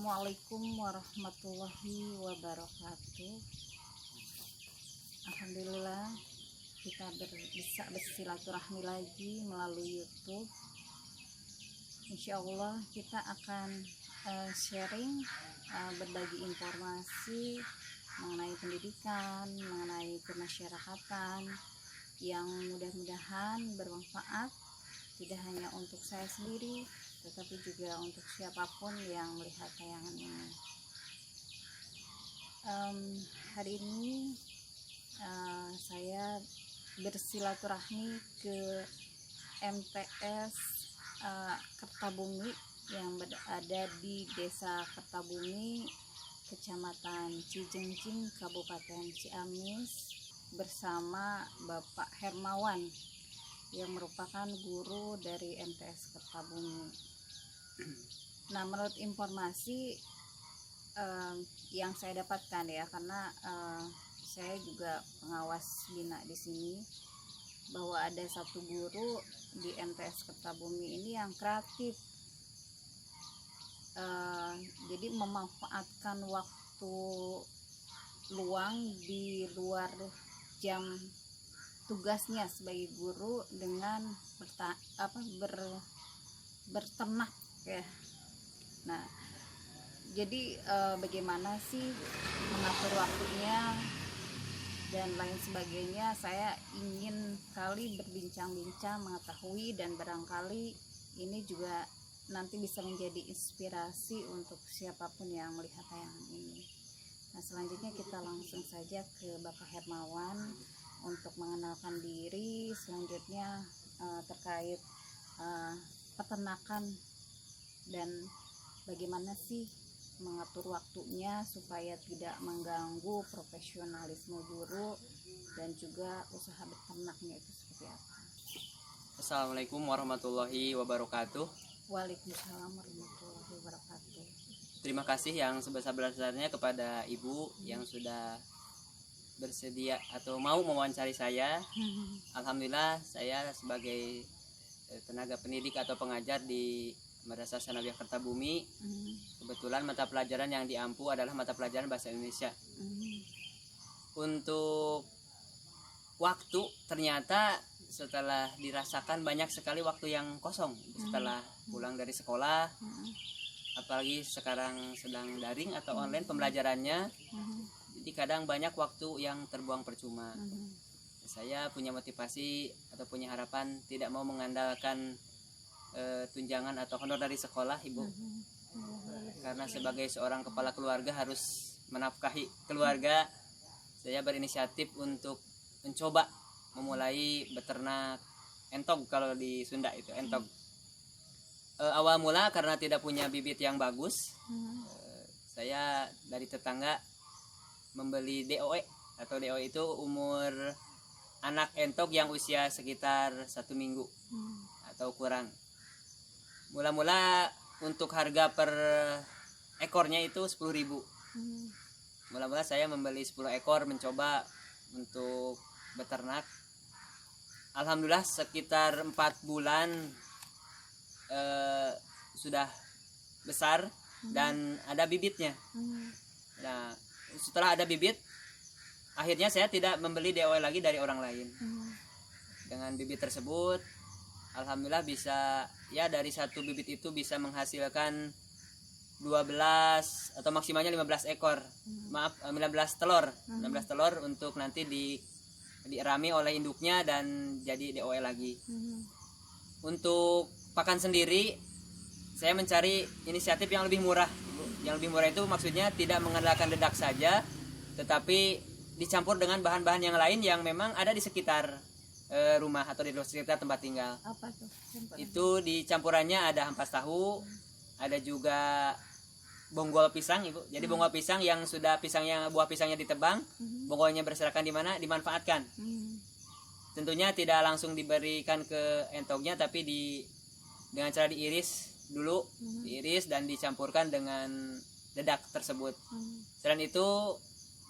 Assalamualaikum warahmatullahi wabarakatuh. Alhamdulillah kita bisa bersilaturahmi lagi melalui YouTube. Insya Allah kita akan sharing, berbagi informasi mengenai pendidikan, mengenai kemasyarakatan yang mudah-mudahan bermanfaat tidak hanya untuk saya sendiri tetapi juga untuk siapapun yang melihat tayangan ini. Hari ini saya bersilaturahmi ke MTS Kertabumi yang berada di Desa Kertabumi, Kecamatan Cijengjing, Kabupaten Ciamis, bersama Bapak Hermawan yang merupakan guru dari MTS Kertabumi. Nah, menurut informasi yang saya dapatkan ya, karena saya juga pengawas bina di sini, bahwa ada satu guru di MTS Kertabumi ini yang kreatif, jadi memanfaatkan waktu luang di luar jam tugasnya sebagai guru dengan berternak ya. Nah, jadi bagaimana sih mengatur waktunya dan lain sebagainya, saya ingin kali berbincang-bincang, mengetahui, dan barangkali ini juga nanti bisa menjadi inspirasi untuk siapapun yang melihat tayangan ini. Nah, selanjutnya kita langsung saja ke Bapak Hermawan untuk mengenalkan diri, selanjutnya terkait peternakan dan bagaimana sih mengatur waktunya supaya tidak mengganggu profesionalisme guru dan juga usaha beternaknya itu seperti apa. Assalamualaikum warahmatullahi wabarakatuh. Waalaikumsalam warahmatullahi wabarakatuh. Terima kasih yang sebesar-besarnya kepada Ibu yang sudah bersedia atau mau mewawancari saya. Alhamdulillah, saya sebagai tenaga pendidik atau pengajar di Madrasah Sanawiyah Kertabumi, kebetulan mata pelajaran yang diampu adalah mata pelajaran bahasa Indonesia. Untuk waktu, ternyata setelah dirasakan banyak sekali waktu yang kosong setelah pulang dari sekolah, apalagi sekarang sedang daring atau online pembelajarannya. Jadi kadang banyak waktu yang terbuang percuma. Saya punya motivasi atau punya harapan tidak mau mengandalkan tunjangan atau honor dari sekolah, Ibu. Karena sebagai seorang kepala keluarga harus menafkahi keluarga. Saya berinisiatif untuk mencoba memulai beternak entog, kalau di Sunda itu entog. Awal mula karena tidak punya bibit yang bagus, saya dari tetangga membeli DOE atau DOE itu umur anak entog yang usia sekitar 1 minggu atau kurang. Mula-mula untuk harga per ekornya itu 10.000. Mula-mula saya membeli 10 ekor mencoba untuk beternak. Alhamdulillah sekitar 4 bulan sudah besar dan ada bibitnya. Nah, setelah ada bibit, akhirnya saya tidak membeli DOE lagi dari orang lain. Dengan bibit tersebut, alhamdulillah bisa, ya dari satu bibit itu bisa menghasilkan 12 atau maksimalnya 15 ekor. 15 telur. 16 telur untuk nanti dirami oleh induknya dan jadi DOE lagi. Untuk pakan sendiri, saya mencari inisiatif yang lebih murah. Yang lebih murah itu maksudnya tidak mengandalkan dedak saja, tetapi dicampur dengan bahan-bahan yang lain yang memang ada di sekitar rumah atau di sekitar tempat tinggal. Apa tuh? Itu di campurannya ada ampas tahu, ada juga bonggol pisang, Ibu. Jadi bonggol pisang yang sudah buah pisangnya ditebang, bonggolnya berserakan di mana dimanfaatkan. Tentunya tidak langsung diberikan ke entognya, tapi dengan cara diiris dulu, diiris dan dicampurkan dengan dedak tersebut. Selain itu,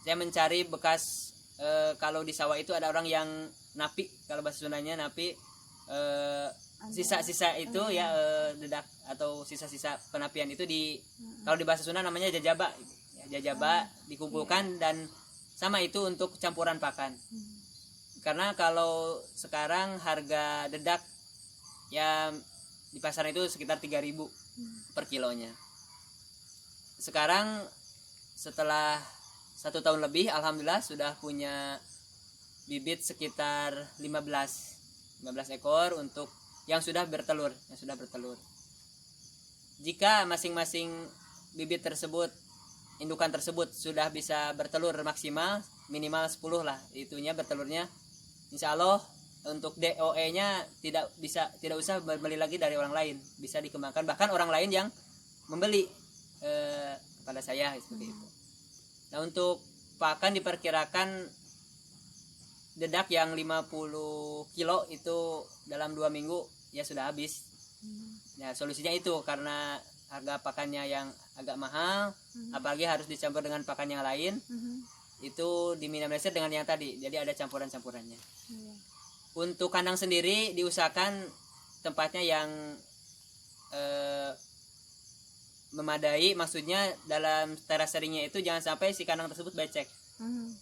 saya mencari bekas, kalau di sawah itu ada orang yang napi, kalau bahasa Sundanya napi, sisa-sisa itu ya dedak atau sisa-sisa penapian itu kalau di bahasa Sunda namanya jajaba. Jajaba dikumpulkan dan sama itu untuk campuran pakan. Karena kalau sekarang harga dedak ya di pasar itu sekitar 3.000 per kilonya. Sekarang setelah 1 tahun lebih, alhamdulillah sudah punya bibit sekitar 15 ekor untuk yang sudah bertelur. Jika masing-masing bibit tersebut, indukan tersebut sudah bisa bertelur maksimal, minimal 10 lah itunya bertelurnya, insya Allah untuk DOE-nya tidak usah beli lagi dari orang lain, bisa dikembangkan bahkan orang lain yang membeli kepada saya seperti itu. Nah untuk pakan diperkirakan dedak yang 50 kilo itu dalam 2 minggu ya sudah habis. Ya solusinya itu karena harga pakannya yang agak mahal, apalagi harus dicampur dengan pakan yang lain, itu diminimalisir dengan yang tadi, jadi ada campurannya. Untuk kandang sendiri diusahakan tempatnya yang memadai, maksudnya dalam terasering-nya itu jangan sampai si kandang tersebut becek.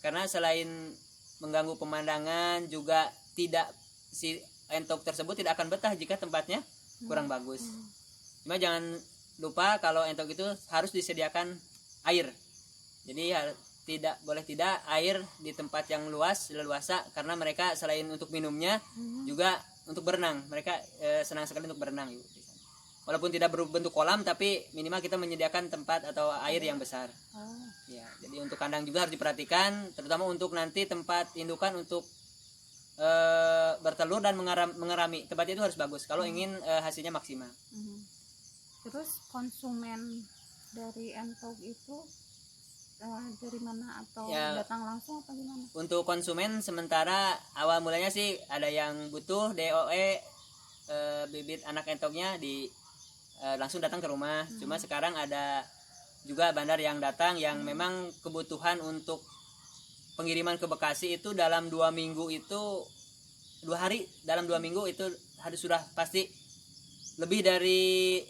Karena selain mengganggu pemandangan juga si entok tersebut tidak akan betah jika tempatnya kurang bagus. Cuma jangan lupa kalau entok itu harus disediakan air. Jadi tidak air di tempat yang leluasa karena mereka selain untuk minumnya juga untuk berenang. Mereka senang sekali untuk berenang. Walaupun tidak berbentuk kolam tapi minimal kita menyediakan tempat atau air yang besar. Ya, jadi untuk kandang juga harus diperhatikan, terutama untuk nanti tempat indukan untuk bertelur dan mengerami. Tempatnya itu harus bagus kalau ingin hasilnya maksimal. Terus konsumen dari entok itu dari mana atau ya, datang langsung apa gimana? Untuk konsumen sementara awal mulanya sih ada yang butuh DOE bibit anak entoknya langsung datang ke rumah. Cuma sekarang ada juga bandar yang datang yang memang kebutuhan untuk pengiriman ke Bekasi itu dalam 2 minggu itu 2 hari dalam 2 minggu itu harus sudah pasti lebih dari,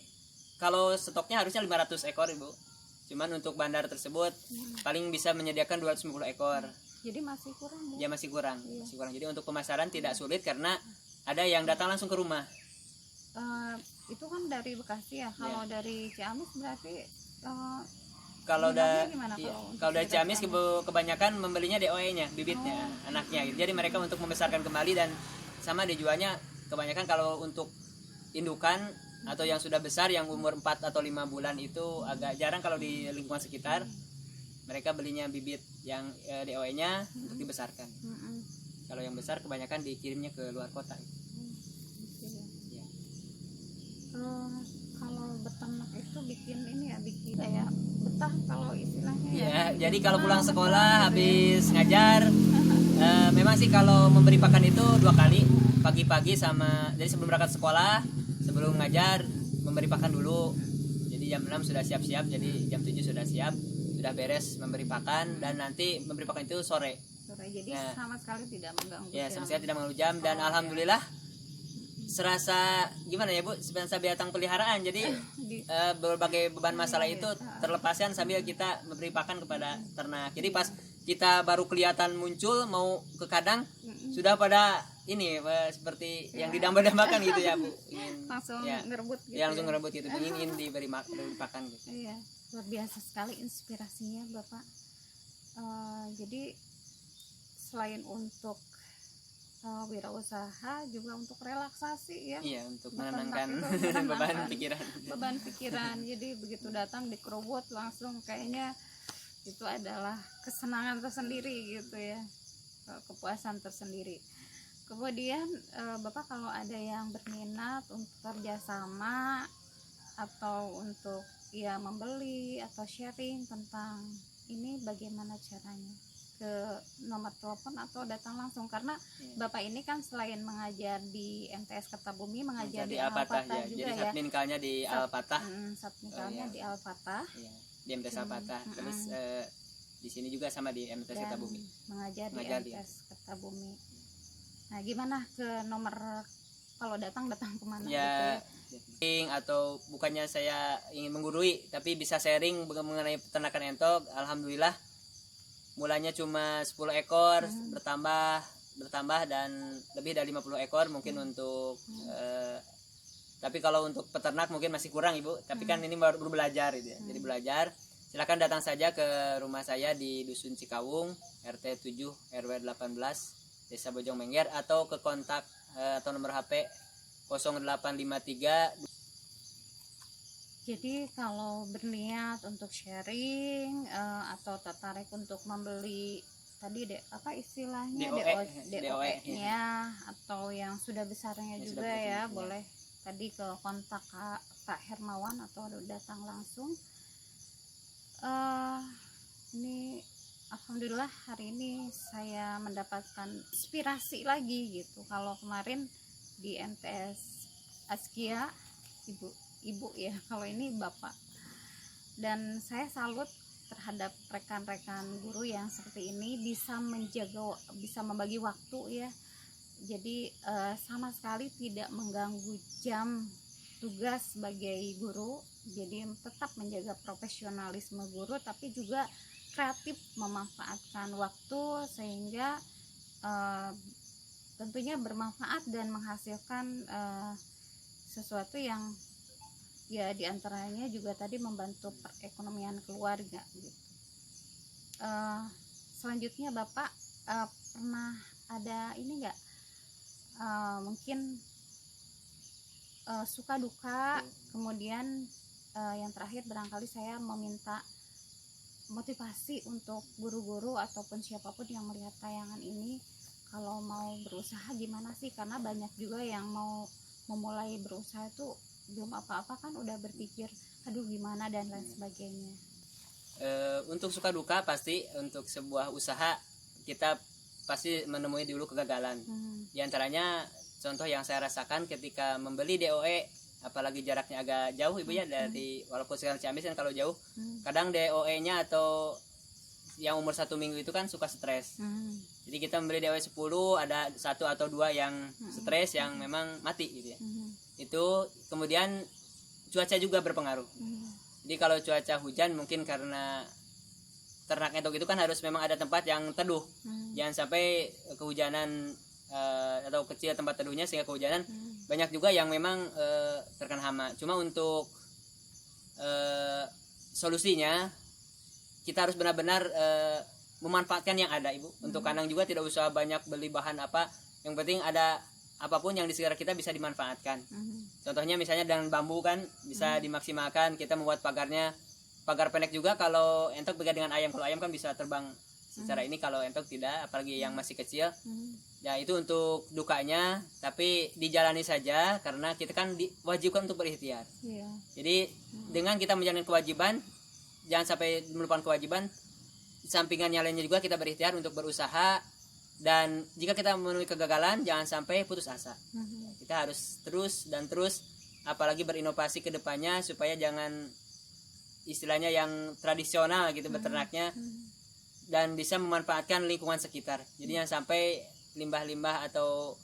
kalau stoknya harusnya 500 ekor Ibu. Cuman untuk bandar tersebut paling bisa menyediakan 250 ekor. Jadi masih kurang ya? Ya masih kurang. Jadi untuk pemasaran tidak sulit karena ada yang datang langsung ke rumah. Itu kan dari Bekasi ya. Kalau dari Ciamis berarti kalau dari Ciamis kebanyakan membelinya DOE-nya, bibitnya, anaknya gitu. Jadi mereka untuk membesarkan kembali dan sama dijualnya kebanyakan kalau untuk indukan atau yang sudah besar yang umur 4 atau 5 bulan itu agak jarang kalau di lingkungan sekitar. Mereka belinya bibit yang DOE-nya untuk dibesarkan. Kalau yang besar kebanyakan dikirimnya ke luar kota. Kalau beternak itu bikin kayak betah kalau istilahnya ya. Jadi kalau pulang sekolah habis ngajar memang sih kalau memberi pakan itu 2 kali, pagi-pagi sama, jadi sebelum berangkat sekolah, sebelum ngajar memberi pakan dulu. Jadi jam 6 sudah siap-siap, jadi jam 7 sudah siap, sudah beres memberi pakan, dan nanti memberi pakan itu sore. Jadi sama sekali tidak mengganggu. Ya, sama sekali tidak mengganggu jam, dan alhamdulillah serasa gimana ya Bu, sebenarnya binatang peliharaan. Jadi berbagai beban masalah itu terlepaskan sambil kita memberi pakan kepada ternak. Jadi pas kita baru kelihatan muncul mau ke kandang sudah pada ini seperti yang didamba-dambakan gitu ya Bu. Langsung ngerebut gitu. Ya, langsung ngerebut gitu. Ingin diberi pakan gitu. Iya, luar biasa sekali inspirasinya Bapak. Jadi selain untuk wirausaha juga untuk relaksasi ya. Iya, untuk menenangkan beban pikiran. Jadi begitu datang dikerobot langsung kayaknya itu adalah kesenangan tersendiri gitu ya, kepuasan tersendiri. Kemudian Bapak kalau ada yang berminat untuk kerjasama atau untuk membeli atau sharing tentang ini, bagaimana caranya? Ke nomor telepon atau datang langsung, karena Bapak ini kan selain mengajar di MTS Kertabumi, mengajar di Al-Fatah juga jadi ya. Satminkalnya di Al-Fatah. Satminkalnya di Al-Fatah. Di MTS Al-Fatah. Terus di sini juga sama di MTS Kertabumi. Mengajar di MTS Kertabumi. Nah, gimana ke nomor kalau datang kemana gitu ya ya. atau bukannya saya ingin menggurui tapi bisa sharing mengenai peternakan entok. Alhamdulillah mulanya cuma 10 ekor bertambah dan lebih dari 50 ekor mungkin untuk tapi kalau untuk peternak mungkin masih kurang Ibu, tapi kan ini baru belajar gitu ya. Jadi belajar, silakan datang saja ke rumah saya di Dusun Cikawung RT 7 RW 18 Desa Bojong Mengger, atau ke kontak atau nomor HP 0853. Jadi kalau berniat untuk sharing atau tertarik untuk membeli tadi apa istilahnya DOE-nya atau yang sudah besarnya Yang juga sudah ya, besar, boleh tadi ke kontak Pak Hermawan atau datang langsung. Ini alhamdulillah hari ini saya mendapatkan inspirasi lagi gitu. Kalau kemarin di MTS Askia ibu ya, kalau ini bapak. Dan saya salut terhadap rekan-rekan guru yang seperti ini bisa membagi waktu ya. Jadi sama sekali tidak mengganggu jam tugas sebagai guru. Jadi tetap menjaga profesionalisme guru, tapi juga kreatif memanfaatkan waktu sehingga tentunya bermanfaat dan menghasilkan sesuatu yang ya diantaranya juga tadi membantu perekonomian keluarga gitu. Selanjutnya Bapak pernah ada ini enggak mungkin suka duka, kemudian yang terakhir barangkali saya meminta motivasi untuk guru-guru ataupun siapapun yang melihat tayangan ini, kalau mau berusaha gimana sih, karena banyak juga yang mau memulai berusaha itu belum apa-apa kan udah berpikir aduh gimana dan lain sebagainya. Untuk suka duka pasti untuk sebuah usaha kita pasti menemui dulu kegagalan. Di antaranya contoh yang saya rasakan ketika membeli DOE, apalagi jaraknya agak jauh Ibu ya dari walaupun sekarang Ciamis kan kalau jauh, kadang DOE-nya atau yang umur 1 minggu itu kan suka stres. Jadi kita membeli DOE 10, ada 1 atau 2 yang stres yang memang mati gitu ya. Itu kemudian cuaca juga berpengaruh. Jadi kalau cuaca hujan mungkin karena ternak entok itu kan harus memang ada tempat yang teduh. Jangan sampai kehujanan atau kecil tempat teduhnya sehingga kehujanan. Banyak juga yang memang terkena hama. Cuma untuk solusinya kita harus benar-benar memanfaatkan yang ada Ibu. Untuk kandang juga tidak usah banyak beli bahan apa, yang penting ada apapun yang di sekitar kita bisa dimanfaatkan. Contohnya misalnya dengan bambu kan bisa dimaksimalkan, kita membuat pagar pendek juga kalau entok beda dengan ayam. Kalau ayam kan bisa terbang secara ini, kalau entok tidak, apalagi yang masih kecil. Ya itu untuk dukanya, tapi dijalani saja karena kita kan diwajibkan untuk berikhtiar. Jadi dengan kita menjalani kewajiban, jangan sampai melupakan kewajiban. Sampingan yang lainnya juga kita berikhtiar untuk berusaha, dan jika kita memenuhi kegagalan jangan sampai putus asa. Kita harus terus dan terus, apalagi berinovasi ke depannya supaya jangan istilahnya yang tradisional gitu beternaknya, dan bisa memanfaatkan lingkungan sekitar. Jadi jangan sampai limbah-limbah atau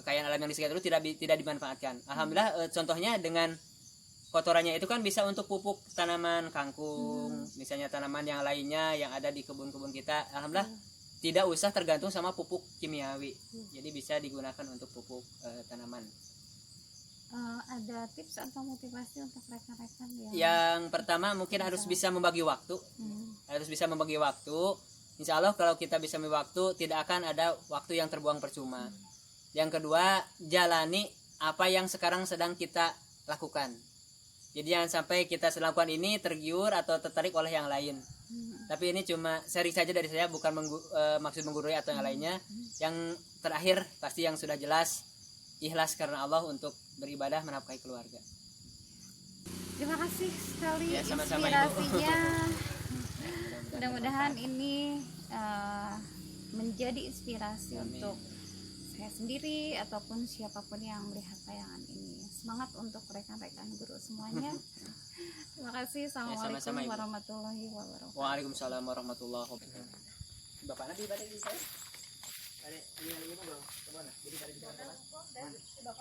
kekayaan alam yang di sekitar itu tidak dimanfaatkan. Alhamdulillah contohnya dengan kotorannya itu kan bisa untuk pupuk tanaman kangkung, misalnya tanaman yang lainnya yang ada di kebun-kebun kita. Alhamdulillah tidak usah tergantung sama pupuk kimiawi. Jadi bisa digunakan untuk pupuk tanaman. Ada tips atau motivasi untuk rekan-rekan yang pertama mungkin harus bisa membagi waktu. Harus bisa membagi waktu. Insya Allah kalau kita bisa membagi waktu, tidak akan ada waktu yang terbuang percuma. Yang kedua, jalani apa yang sekarang sedang kita lakukan. Jadi jangan sampai kita melakukan ini tergiur atau tertarik oleh yang lain. Tapi ini cuma sharing saja dari saya, bukan maksud menggurui atau yang lainnya. Yang terakhir pasti yang sudah jelas, ikhlas karena Allah untuk beribadah menafkahi keluarga. Terima kasih sekali ya, sama-sama, inspirasinya. Mudah-mudahan ini menjadi inspirasi untuk saya sendiri ataupun siapapun yang melihat tayangan ini. Semangat untuk rekan-rekan guru semuanya. Terima kasih. Assalamualaikum warahmatullahi wabarakatuh. Waalaikumsalam warahmatullahi wabarakatuh. Bapak nanti balik di saya. Ada ini belum? Kemana? Jadi dari kita